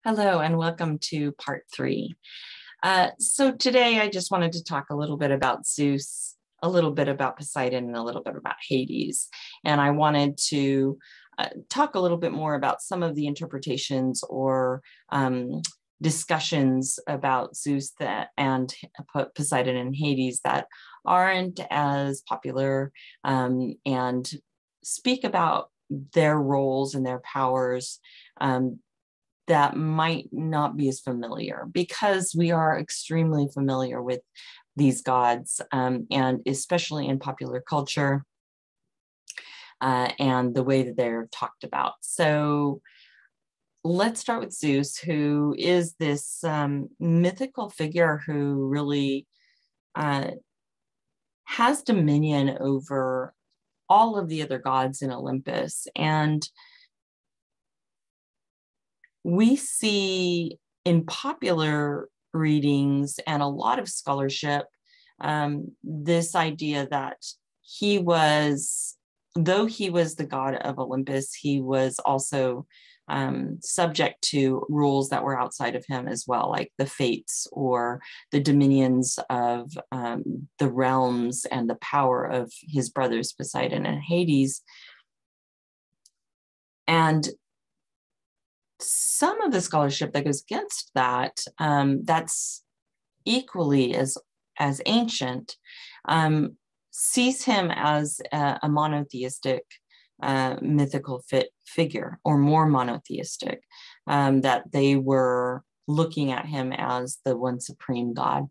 Hello and welcome to part 3. So today I just wanted to talk a little bit about Zeus, a little bit about Poseidon, and a little bit about Hades. And I wanted to talk a little bit more about some of the interpretations or discussions about Zeus and Poseidon and Hades that aren't as popular and speak about their roles and their powers that might not be as familiar, because we are extremely familiar with these gods, and especially in popular culture and the way that they're talked about. So let's start with Zeus, who is this mythical figure who really has dominion over all of the other gods in Olympus. And we see in popular readings and a lot of scholarship, this idea that he was, though he was the god of Olympus, he was also subject to rules that were outside of him as well, like the fates or the dominions of the realms and the power of his brothers Poseidon and Hades. And some of the scholarship that goes against that, that's equally as ancient, sees him as a monotheistic mythical figure, or more monotheistic, that they were looking at him as the one supreme god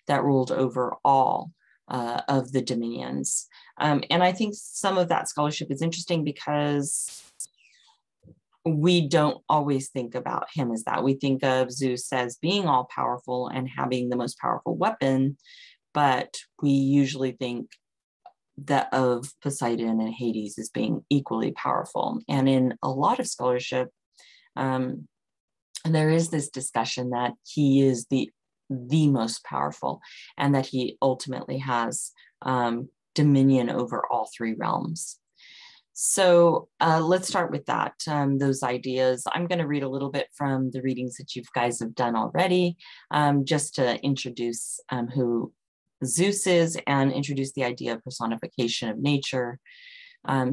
that ruled over all of the dominions. And I think some of that scholarship is interesting because we don't always think about him as that. We think of Zeus as being all powerful and having the most powerful weapon, but we usually think that of Poseidon and Hades as being equally powerful. And in a lot of scholarship, there is this discussion that he is the most powerful, and that he ultimately has dominion over all three realms. So let's start with that, those ideas. I'm going to read a little bit from the readings that you guys have done already, just to introduce who Zeus is and introduce the idea of personification of nature.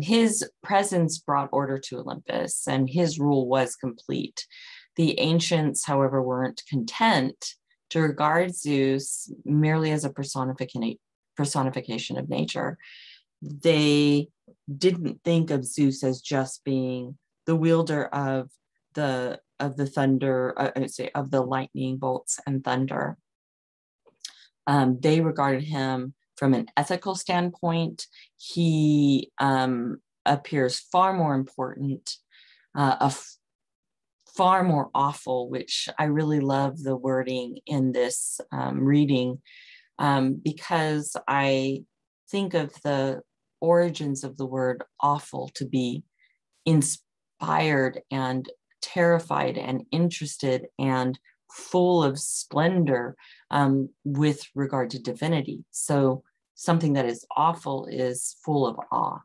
His presence brought order to Olympus, and his rule was complete. The ancients, however, weren't content to regard Zeus merely as a personification of nature. They didn't think of Zeus as just being the wielder of the thunder, I would say of the lightning bolts and thunder. They regarded him from an ethical standpoint. He appears far more important, far more awful, which I really love the wording in this reading, because I think of the origins of the word awful to be inspired and terrified and interested and full of splendor with regard to divinity. So something that is awful is full of awe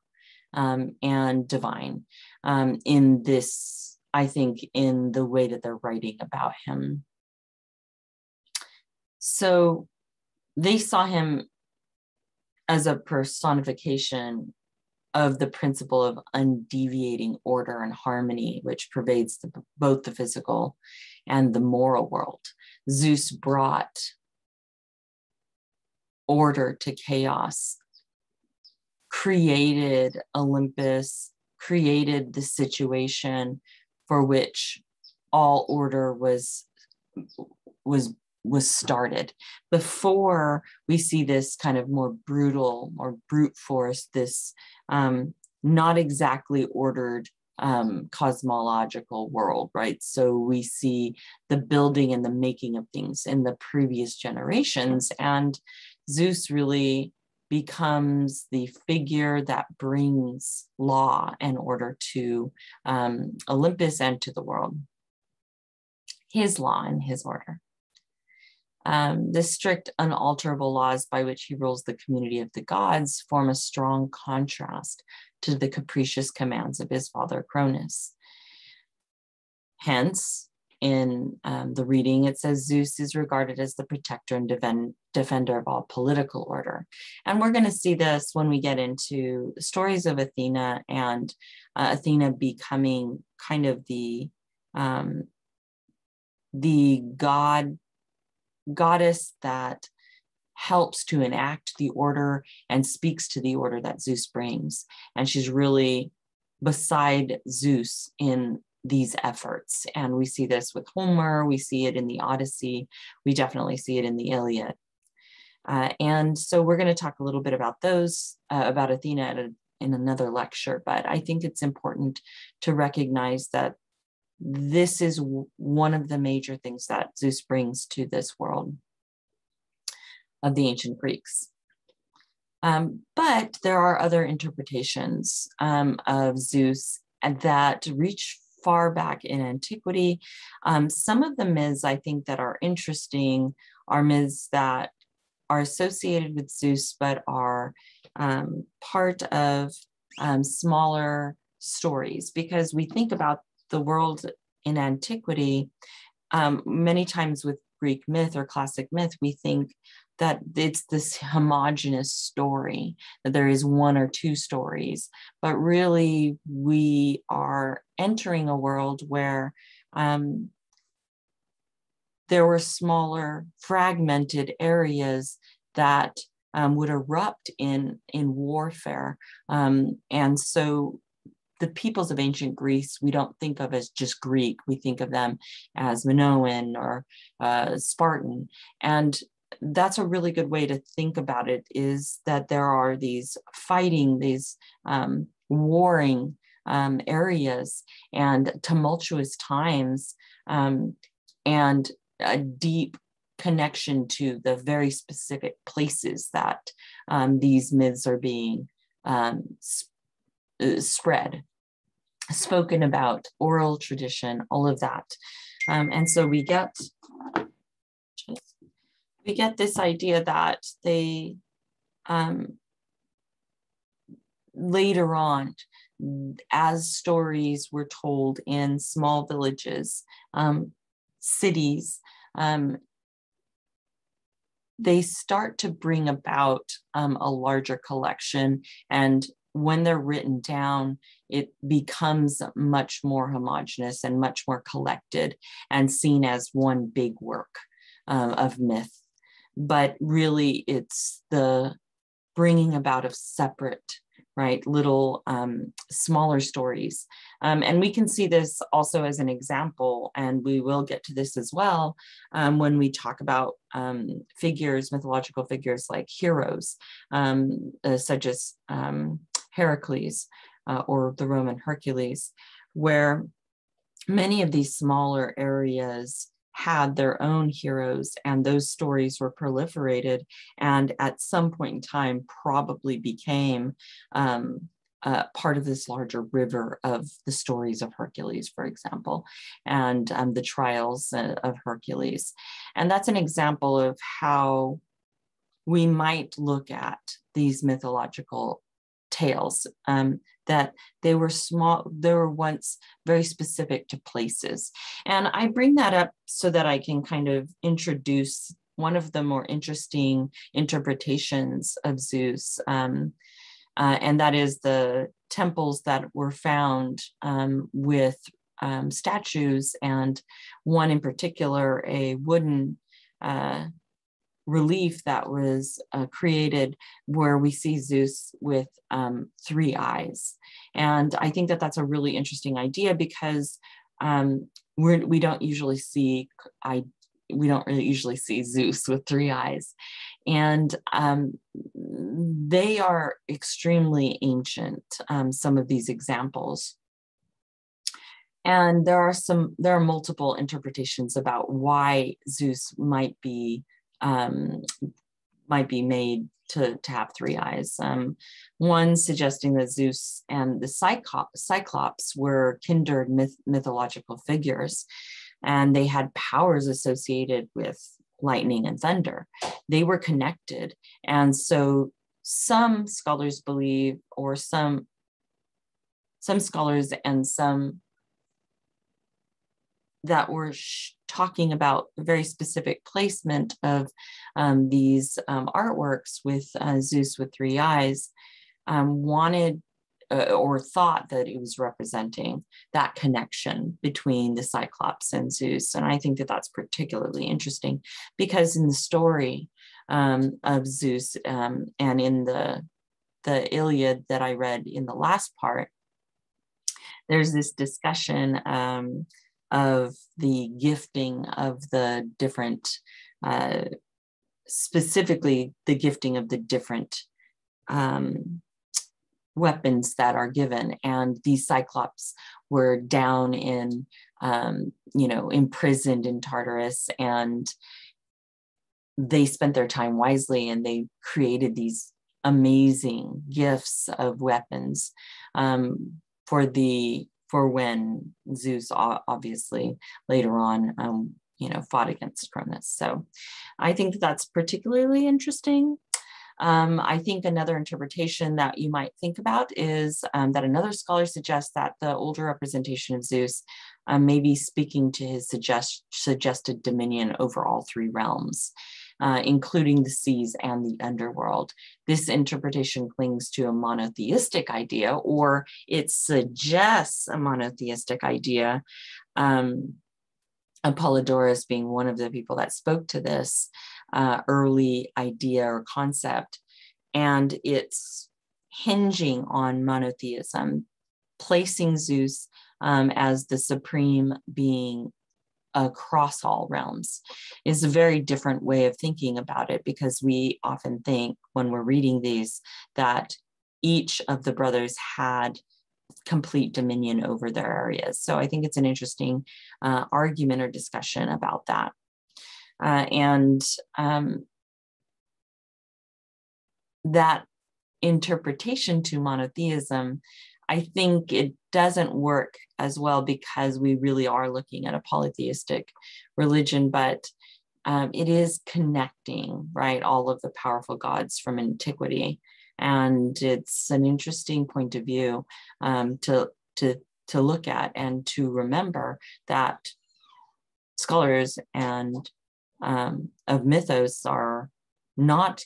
and divine, in this, I think, in the way that they're writing about him. So they saw him as a personification of the principle of undeviating order and harmony, which pervades both the physical and the moral world. Zeus brought order to chaos, created Olympus, created the situation for which all order was started. Before we see this kind of more brutal or brute force, this not exactly ordered cosmological world, right? So we see the building and the making of things in the previous generations, and Zeus really becomes the figure that brings law and order to Olympus and to the world. His law and his order. The strict, unalterable laws by which he rules the community of the gods form a strong contrast to the capricious commands of his father Cronus. Hence, in the reading. It says Zeus is regarded as the protector and defender of all political order. And we're going to see this when we get into the stories of Athena and Athena becoming kind of the goddess that helps to enact the order and speaks to the order that Zeus brings. And she's really beside Zeus in these efforts. And we see this with Homer, we see it in the Odyssey, we definitely see it in the Iliad. And so we're going to talk a little bit about those, about Athena in another lecture, but I think it's important to recognize that this is one of the major things that Zeus brings to this world of the ancient Greeks. But there are other interpretations of Zeus that reach far back in antiquity. Some of the myths I think that are interesting are myths that are associated with Zeus, but are part of smaller stories, because we think about the world in antiquity, many times with Greek myth or classic myth, we think that it's this homogeneous story, that there is one or two stories, but really we are entering a world where there were smaller fragmented areas that would erupt in warfare. And so the peoples of ancient Greece, we don't think of as just Greek, we think of them as Minoan or Spartan. And that's a really good way to think about it, is that there are these fighting, these warring areas and tumultuous times, and a deep connection to the very specific places that these myths are being spread, spoken about, oral tradition, all of that. And so we get this idea that they, later on, as stories were told in small villages, cities, they start to bring about a larger collection. And when they're written down, it becomes much more homogeneous and much more collected and seen as one big work of myth. But really, it's the bringing about of separate, right, little smaller stories. And we can see this also as an example, and we will get to this as well when we talk about figures, mythological figures like heroes, such as Heracles or the Roman Hercules, where many of these smaller areas had their own heroes, and those stories were proliferated and at some point in time probably became part of this larger river of the stories of Hercules, for example, and the trials of Hercules. And that's an example of how we might look at these mythological tales, that they were small, they were once very specific to places. And I bring that up so that I can kind of introduce one of the more interesting interpretations of Zeus, and that is the temples that were found with statues, and one in particular, a wooden relief that was created where we see Zeus with 3 eyes. And I think that that's a really interesting idea, because we don't usually see Zeus with 3 eyes. And they are extremely ancient, some of these examples. And there are multiple interpretations about why Zeus might be made to have 3 eyes. One suggesting that Zeus and the Cyclops were kindred mythological figures, and they had powers associated with lightning and thunder. They were connected. And so some scholars believe, or some scholars and some that were talking about a very specific placement of these artworks with Zeus with three eyes, wanted or thought that it was representing that connection between the Cyclops and Zeus. And I think that that's particularly interesting because in the story of Zeus and in the Iliad that I read in the last part, there's this discussion of the gifting of the different, specifically the gifting of the different weapons that are given. And these Cyclops were down in, imprisoned in Tartarus, and they spent their time wisely and they created these amazing gifts of weapons for when Zeus obviously later on, fought against Cronus. So I think that that's particularly interesting. I think another interpretation that you might think about is that another scholar suggests that the older representation of Zeus may be speaking to his suggested dominion over all three realms, including the seas and the underworld. This interpretation clings to a monotheistic idea, or it suggests a monotheistic idea. Apollodorus being one of the people that spoke to this early idea or concept, and it's hinging on monotheism, placing Zeus as the supreme being across all realms is a very different way of thinking about it, because we often think when we're reading these that each of the brothers had complete dominion over their areas. So I think it's an interesting argument or discussion about that. That interpretation to monotheism, I think it doesn't work as well because we really are looking at a polytheistic religion, but it is connecting, right, all of the powerful gods from antiquity. And it's an interesting point of view to look at and to remember that scholars and of mythos are not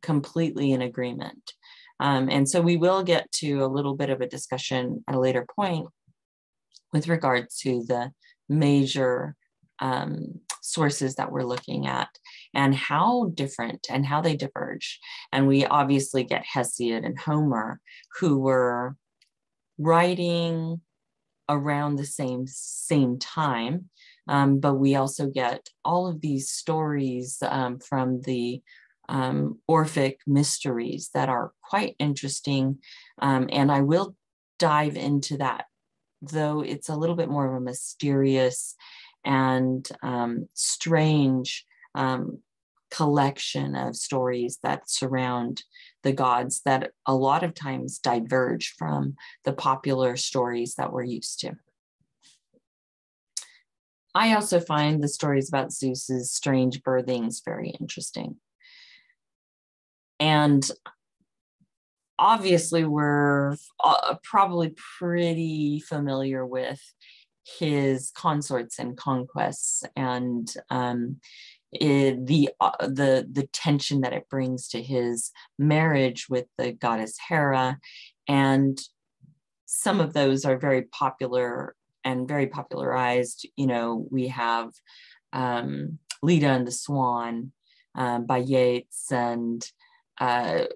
completely in agreement. And so we will get to a little bit of a discussion at a later point with regard to the major sources that we're looking at and how different and how they diverge. And we obviously get Hesiod and Homer, who were writing around the same time, but we also get all of these stories from the Orphic mysteries that are quite interesting. And I will dive into that, though it's a little bit more of a mysterious and strange collection of stories that surround the gods that a lot of times diverge from the popular stories that we're used to. I also find the stories about Zeus's strange birthings very interesting. And obviously we're probably pretty familiar with his consorts and conquests and the tension that it brings to his marriage with the goddess Hera. And some of those are very popular and very popularized. We have Leda and the Swan by Yeats, and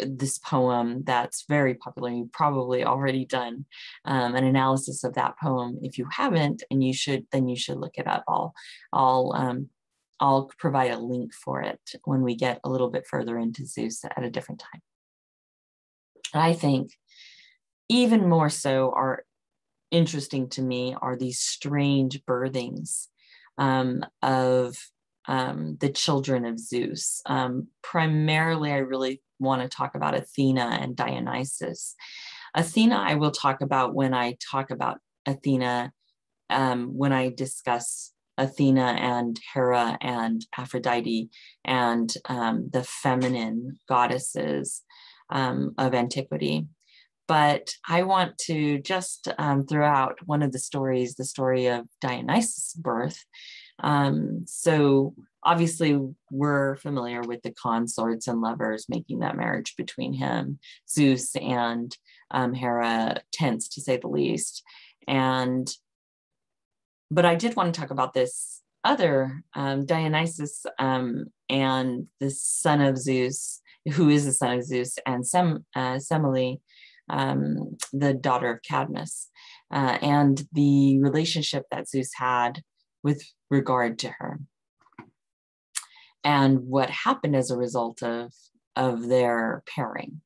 this poem that's very popular. You've probably already done an analysis of that poem. If you haven't, and you should look it up. I'll provide a link for it when we get a little bit further into Zeus at a different time. I think even more so are interesting to me are these strange birthings of the children of Zeus. Primarily, I really want to talk about Athena and Dionysus. Athena, I will talk about when I talk about Athena, when I discuss Athena and Hera and Aphrodite and the feminine goddesses of antiquity. But I want to just throw out one of the stories, the story of Dionysus' birth. So obviously we're familiar with the consorts and lovers making that marriage between him, Zeus and Hera, tense to say the least. But I did want to talk about this other Dionysus and the son of Zeus, who is the son of Zeus, and Semele, the daughter of Cadmus, and the relationship that Zeus had with regard to her, and what happened as a result of their pairing.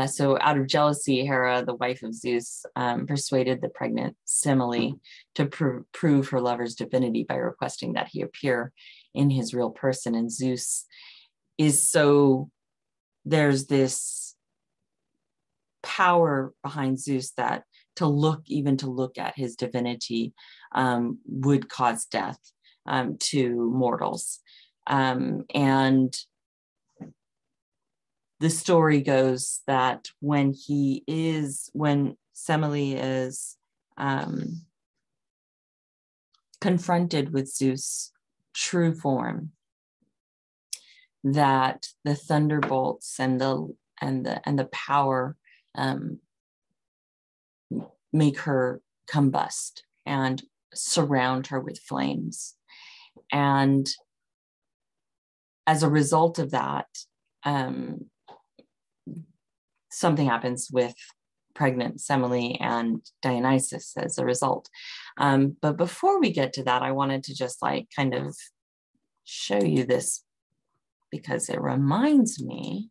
So out of jealousy, Hera, the wife of Zeus, persuaded the pregnant Semele to prove her lover's divinity by requesting that he appear in his real person. And Zeus is so, there's this power behind Zeus that to look at his divinity would cause death to mortals. And the story goes that when Semele is confronted with Zeus' true form, that the thunderbolts and the power make her combust and surround her with flames. And as a result of that, something happens with pregnant Semele and Dionysus as a result. But before we get to that, I wanted to just kind of show you this because it reminds me.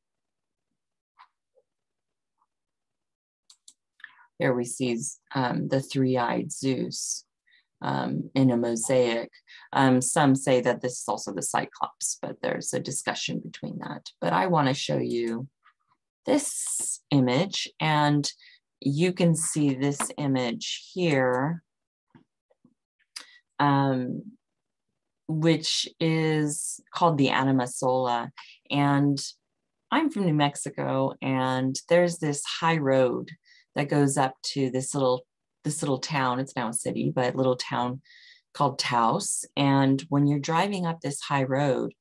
Here we see the three-eyed Zeus in a mosaic. Some say that this is also the Cyclops, but there's a discussion between that. But I want to show you this image, and you can see this image here, which is called the Anima Sola. And I'm from New Mexico, and there's this high road that goes up to this little town. It's now a city, but little town called Taos. And when you're driving up this high road,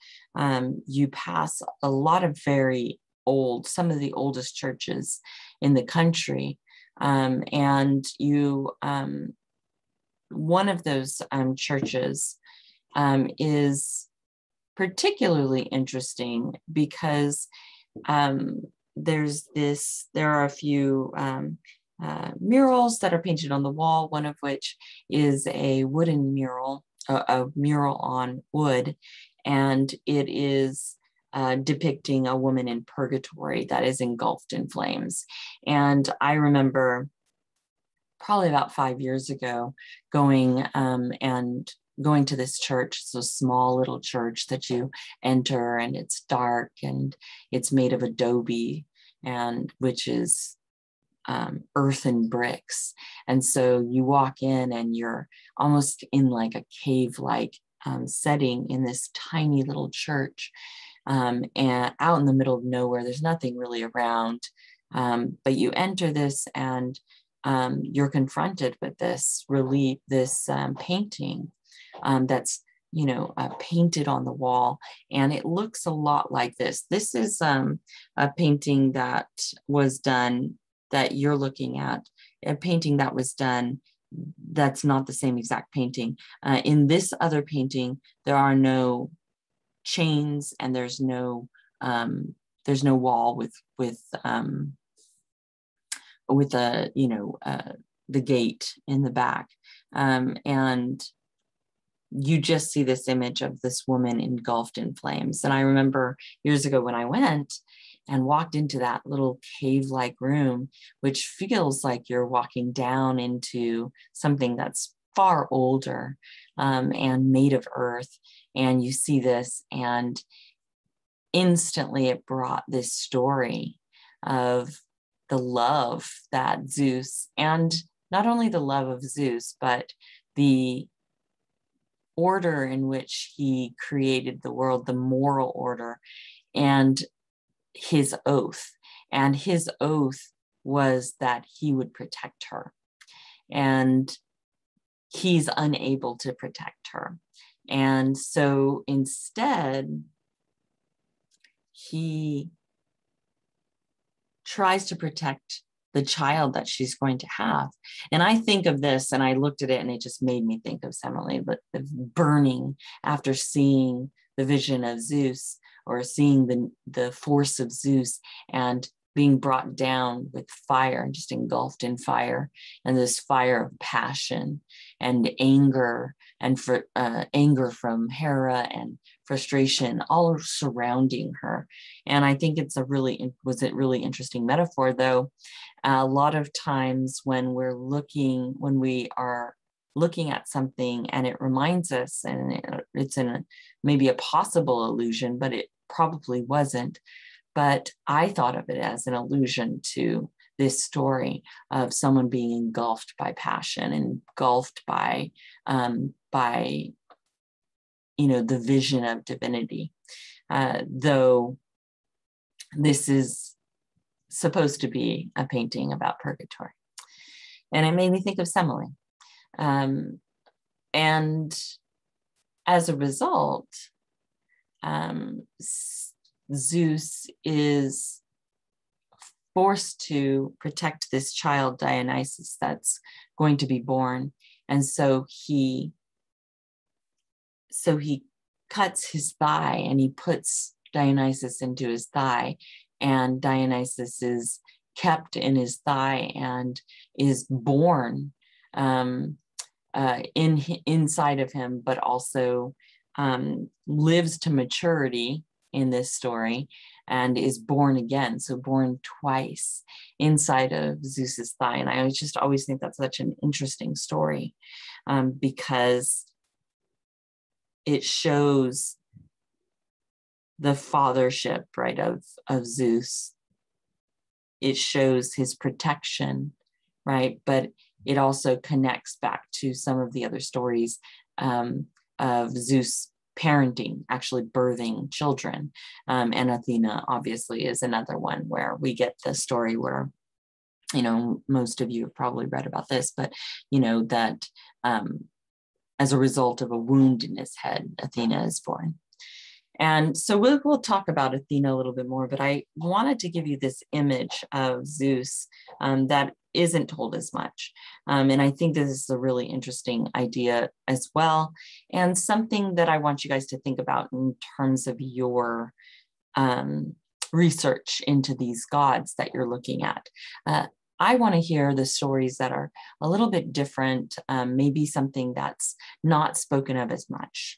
you pass a lot of very old, some of the oldest churches in the country. And one of those churches is particularly interesting because there are a few murals that are painted on the wall, one of which is a wooden mural, a mural on wood, and it is depicting a woman in purgatory that is engulfed in flames. And I remember probably about 5 years ago going to this church. It's a small little church that you enter, and it's dark and it's made of adobe, and which is earth and bricks. And so you walk in and you're almost in like a cave-like setting in this tiny little church, and out in the middle of nowhere. There's nothing really around, but you enter this and you're confronted with this relief, this painting that's painted on the wall, and it looks a lot like this. This is a painting that was done, that you're looking at, a painting that was done that's not the same exact painting. In this other painting, there are no chains, and there's no wall with the gate in the back, and you just see this image of this woman engulfed in flames. And I remember years ago when I went and walked into that little cave-like room, which feels like you're walking down into something that's far older and made of earth. And you see this, and instantly it brought this story of the love that Zeus, and not only the love of Zeus, but the order in which he created the world, the moral order, and his oath. And his oath was that he would protect her. And he's unable to protect her. And so instead, he tries to protect the child that she's going to have. And I think of this, and I looked at it, and it just made me think of Semele, but burning after seeing the vision of Zeus, or seeing the force of Zeus, and being brought down with fire, just engulfed in fire, and this fire of passion and anger, and anger from Hera, and frustration all surrounding her. And I think it's a really interesting metaphor, though. A lot of times when we are looking at something and it reminds us, and it's maybe a possible illusion, but it probably wasn't. But I thought of it as an allusion to this story of someone being engulfed by passion, engulfed by the vision of divinity. Though this is supposed to be a painting about purgatory. And it made me think of Semele. And as a result, Zeus is forced to protect this child, Dionysus, that's going to be born. And so he cuts his thigh, and he puts Dionysus into his thigh, and Dionysus is kept in his thigh and is born inside of him, but also lives to maturity in this story and is born again. So born twice inside of Zeus's thigh. And I just always think that's such an interesting story, because it shows the fathership, right, of Zeus. It shows his protection, right? But it also connects back to some of the other stories of Zeus parenting, actually birthing children. And Athena obviously is another one where we get the story where, most of you have probably read about this, but that as a result of a wound in his head, Athena is born. And so we'll talk about Athena a little bit more, but I wanted to give you this image of Zeus that isn't told as much. And I think this is a really interesting idea as well, and something that I want you guys to think about in terms of your research into these gods that you're looking at. I want to hear the stories that are a little bit different, maybe something that's not spoken of as much.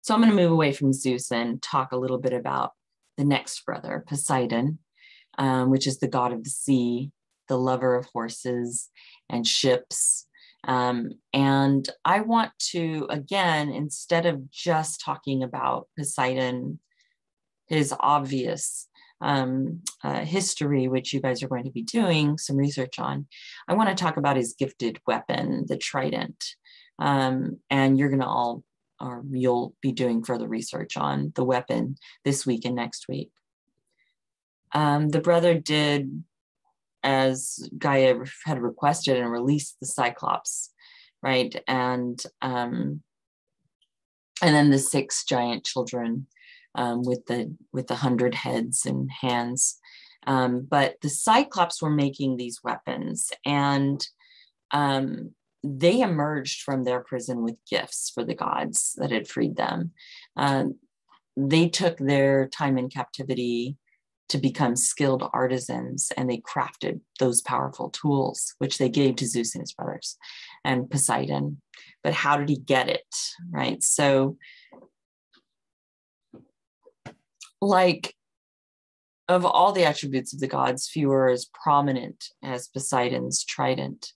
So I'm going to move away from Zeus and talk a little bit about the next brother, Poseidon, which is the god of the sea, the lover of horses and ships. And I want to, again, instead of just talking about Poseidon, his obvious history, which you guys are going to be doing some research on, I want to talk about his gifted weapon, the trident. And you're going to you'll be doing further research on the weapon this week and next week. The brother did as Gaia had requested and released the Cyclops, right? And then the 6 giant children with the 100 heads and hands. But the Cyclops were making these weapons, and they emerged from their prison with gifts for the gods that had freed them. They took their time in captivity to become skilled artisans, and they crafted those powerful tools, which they gave to Zeus and his brothers and Poseidon. But how did he get it, right? So, like, of all the attributes of the gods, few are as prominent as Poseidon's trident.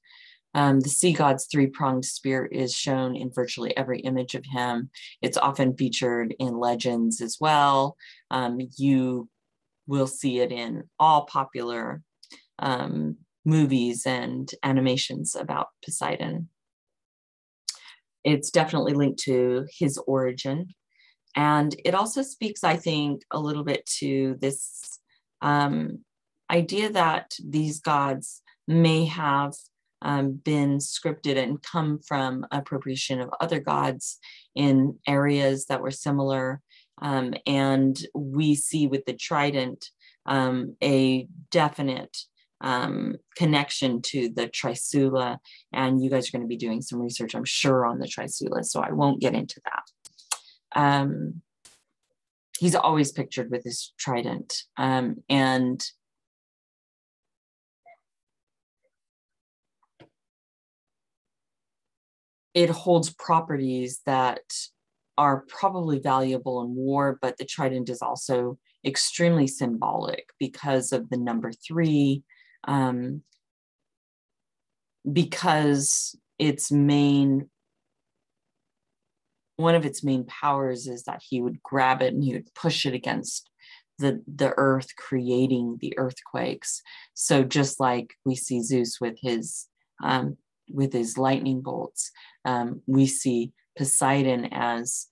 The sea god's 3-pronged spear is shown in virtually every image of him. It's often featured in legends as well. You will see it in all popular movies and animations about Poseidon. It's definitely linked to his origin. And it also speaks, I think, a little bit to this idea that these gods may have been scripted and come from appropriation of other gods in areas that were similar. And we see with the trident a definite connection to the trisula. And you guys are going to be doing some research, I'm sure, on the trisula, so I won't get into that. He's always pictured with his trident. And it holds properties that are probably valuable in war, but the trident is also extremely symbolic because of the number 3, because one of its main powers is that he would grab it and he would push it against the earth, creating the earthquakes. So just like we see Zeus with his lightning bolts, we see Poseidon as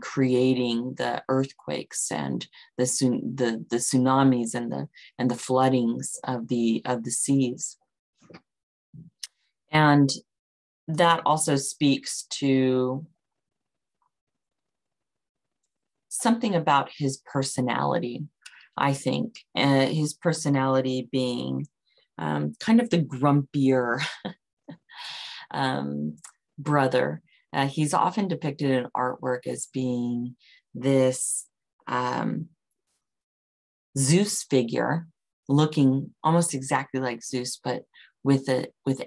creating the earthquakes and the tsunamis and the floodings of the seas. And that also speaks to something about his personality, I think. His personality being kind of the grumpier brother. He's often depicted in artwork as being this Zeus figure, looking almost exactly like Zeus, but with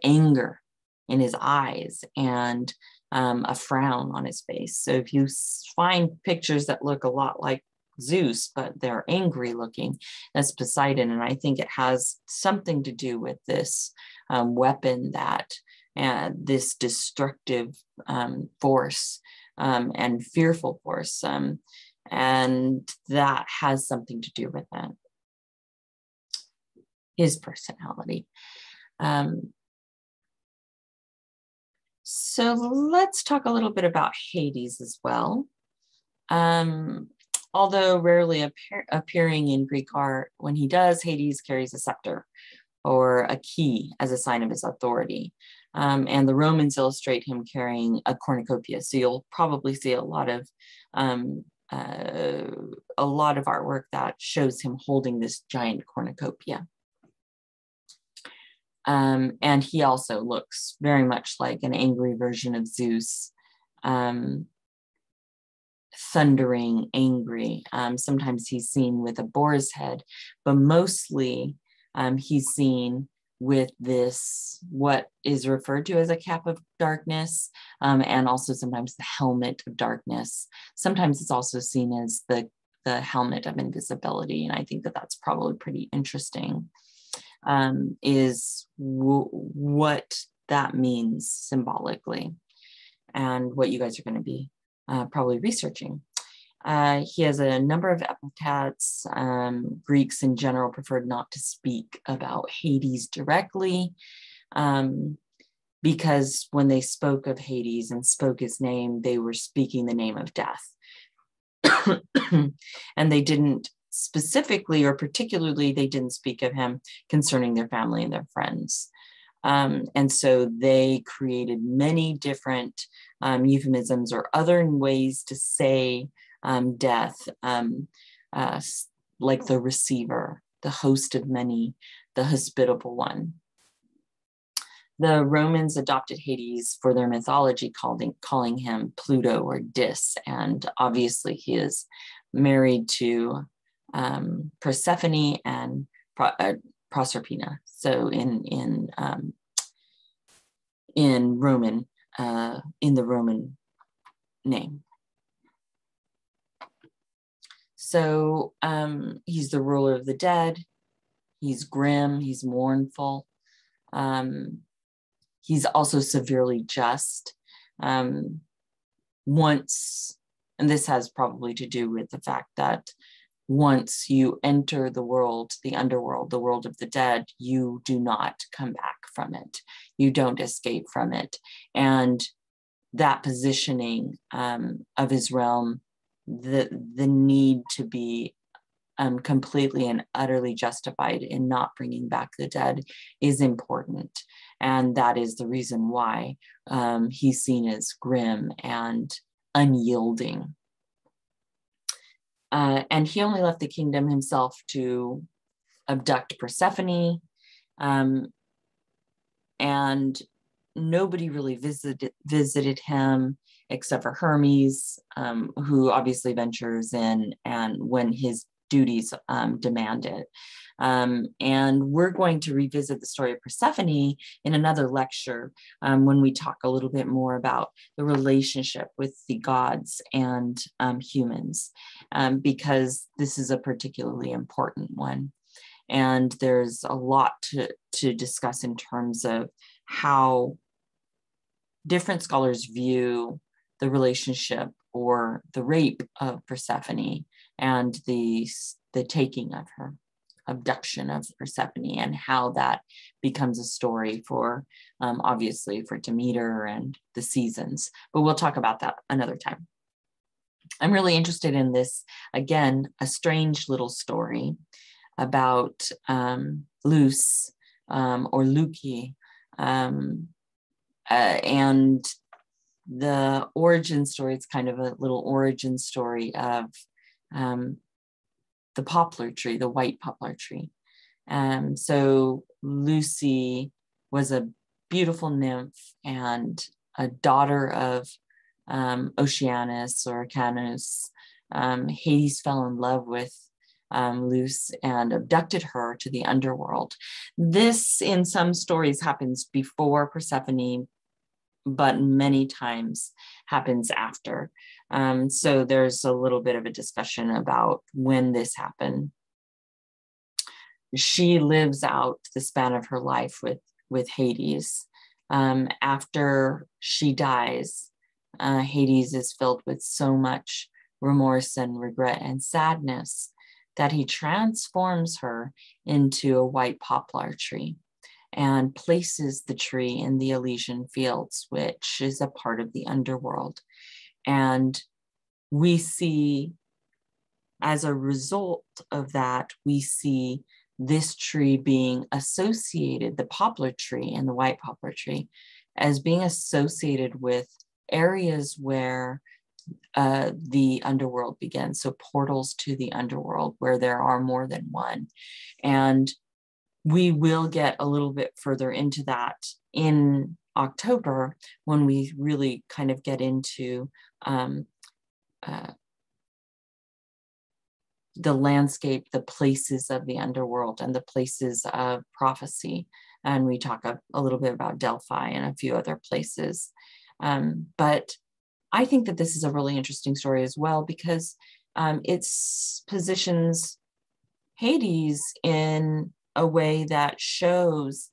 anger in his eyes and a frown on his face. So if you find pictures that look a lot like Zeus, but they're angry looking, that's Poseidon. And I think it has something to do with this weapon that this destructive force and fearful force. And that has something to do with that. His personality. So let's talk a little bit about Hades as well. Although rarely appearing in Greek art, when he does, Hades carries a scepter or a key as a sign of his authority. And the Romans illustrate him carrying a cornucopia. So you'll probably see a lot of artwork that shows him holding this giant cornucopia. And he also looks very much like an angry version of Zeus, thundering, angry. Sometimes he's seen with a boar's head, but mostly he's seen with this, what is referred to as a cap of darkness, and also sometimes the helmet of darkness. Sometimes it's also seen as the helmet of invisibility, and I think that that's probably pretty interesting, is what that means symbolically, and what you guys are going to be probably researching. He has a number of epithets. Greeks in general preferred not to speak about Hades directly, because when they spoke of Hades and spoke his name, they were speaking the name of death. And they didn't specifically or particularly, they didn't speak of him concerning their family and their friends. And so they created many different euphemisms or other ways to say death, like the receiver, the host of many, the hospitable one. The Romans adopted Hades for their mythology, calling him Pluto or Dis, and obviously he is married to Persephone and Proserpina. So in Roman, in the Roman name. So he's the ruler of the dead. He's grim, he's mournful. He's also severely just. Once, and this has probably to do with the fact that once you enter the world, the underworld, the world of the dead, you do not come back from it. You don't escape from it. And that positioning of his realm, the need to be completely and utterly justified in not bringing back the dead is important. And that is the reason why he's seen as grim and unyielding. And he only left the kingdom himself to abduct Persephone, and nobody really visited him except for Hermes, who obviously ventures in and when his duties demand it. And we're going to revisit the story of Persephone in another lecture when we talk a little bit more about the relationship with the gods and humans, because this is a particularly important one. And there's a lot to discuss in terms of how different scholars view the relationship or the rape of Persephone and the taking of her, abduction of Persephone, and how that becomes a story for, obviously, for Demeter and the seasons. But we'll talk about that another time. I'm really interested in this, again, a strange little story about Zeus or Luki, and the origin story. It's kind of a little origin story of the poplar tree, the white poplar tree. So Lucy was a beautiful nymph and a daughter of Oceanus or Canus. Hades fell in love with Zeus and abducted her to the underworld. This, in some stories, happens before Persephone, but many times happens after. So there's a little bit of a discussion about when this happened. She lives out the span of her life with Hades. After she dies, Hades is filled with so much remorse and regret and sadness that he transforms her into a white poplar tree and places the tree in the Elysian fields, which is a part of the underworld. And we see, as a result of that, we see this tree being associated, the poplar tree and the white poplar tree, as being associated with areas where the underworld begins. So portals to the underworld where there are more than one. And we will get a little bit further into that in October when we really kind of get into the landscape, the places of the underworld and the places of prophecy. And we talk a little bit about Delphi and a few other places. But I think that this is a really interesting story as well, because it positions Hades in a way that shows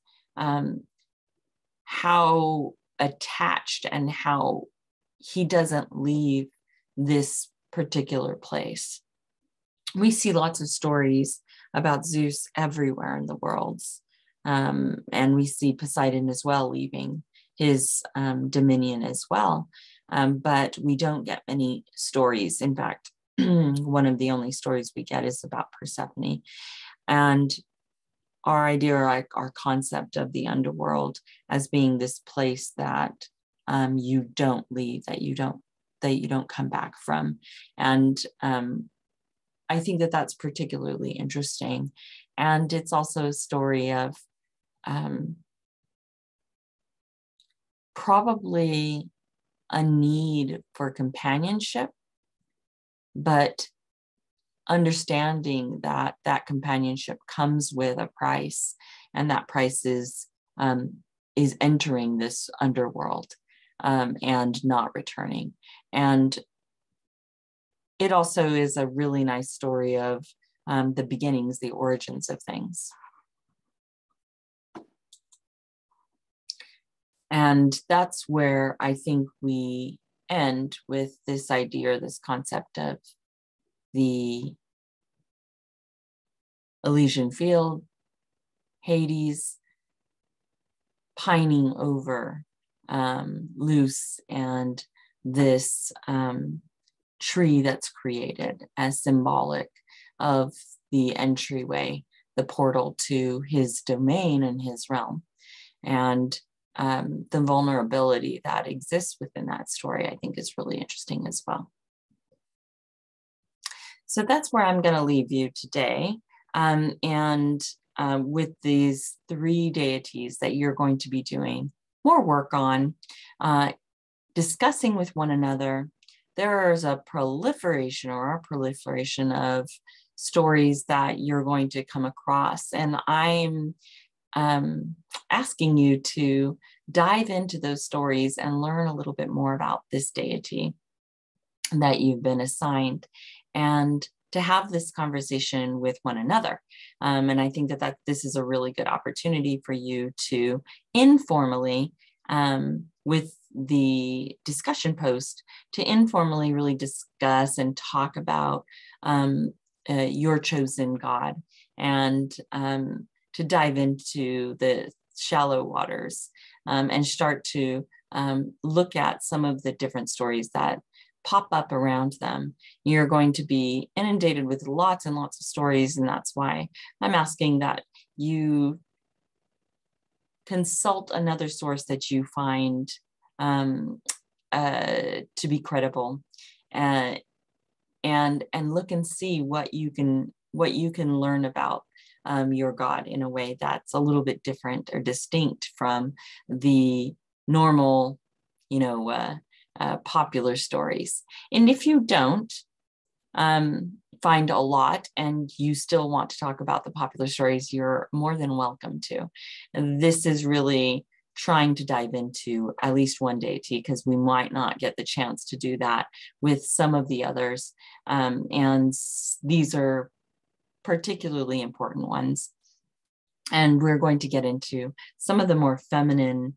how attached and how he doesn't leave this particular place. We see lots of stories about Zeus everywhere in the worlds. And we see Poseidon as well leaving his dominion as well. But we don't get many stories. In fact, one of the only stories we get is about Persephone. And our idea, our concept of the underworld as being this place that you don't leave, that you don't come back from. And I think that that's particularly interesting. And it's also a story of probably a need for companionship, but understanding that that companionship comes with a price, and that price is entering this underworld and not returning. And it also is a really nice story of the beginnings, the origins of things. And that's where I think we end with this idea, or this concept of the Elysian field, Hades pining over Zeus and this tree that's created as symbolic of the entryway, the portal to his domain and his realm. And the vulnerability that exists within that story, I think, is really interesting as well. So that's where I'm going to leave you today. With these 3 deities that you're going to be doing more work on, discussing with one another, there is a proliferation of stories that you're going to come across. And I'm asking you to dive into those stories and learn a little bit more about this deity that you've been assigned, and to have this conversation with one another. And I think that this is a really good opportunity for you to informally, with the discussion post, to informally really discuss and talk about your chosen God, and to dive into the shallow waters and start to look at some of the different stories that pop up around them. You're going to be inundated with lots and lots of stories, and that's why I'm asking that you consult another source that you find to be credible, and look and see what you can learn about your God in a way that's a little bit different or distinct from the normal, popular stories. And if you don't find a lot and you still want to talk about the popular stories, you're more than welcome to. And this is really trying to dive into at least one deity, because we might not get the chance to do that with some of the others. And these are particularly important ones. And we're going to get into some of the more feminine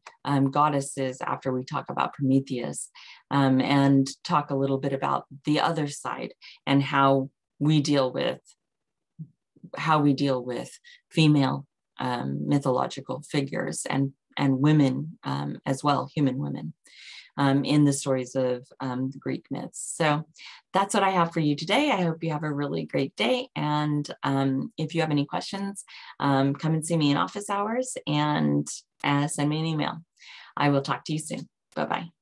goddesses after we talk about Prometheus, and talk a little bit about the other side and how we deal with female mythological figures and women as well, human women, in the stories of the Greek myths. So that's what I have for you today. I hope you have a really great day. And if you have any questions, come and see me in office hours and send me an email. I will talk to you soon. Bye-bye.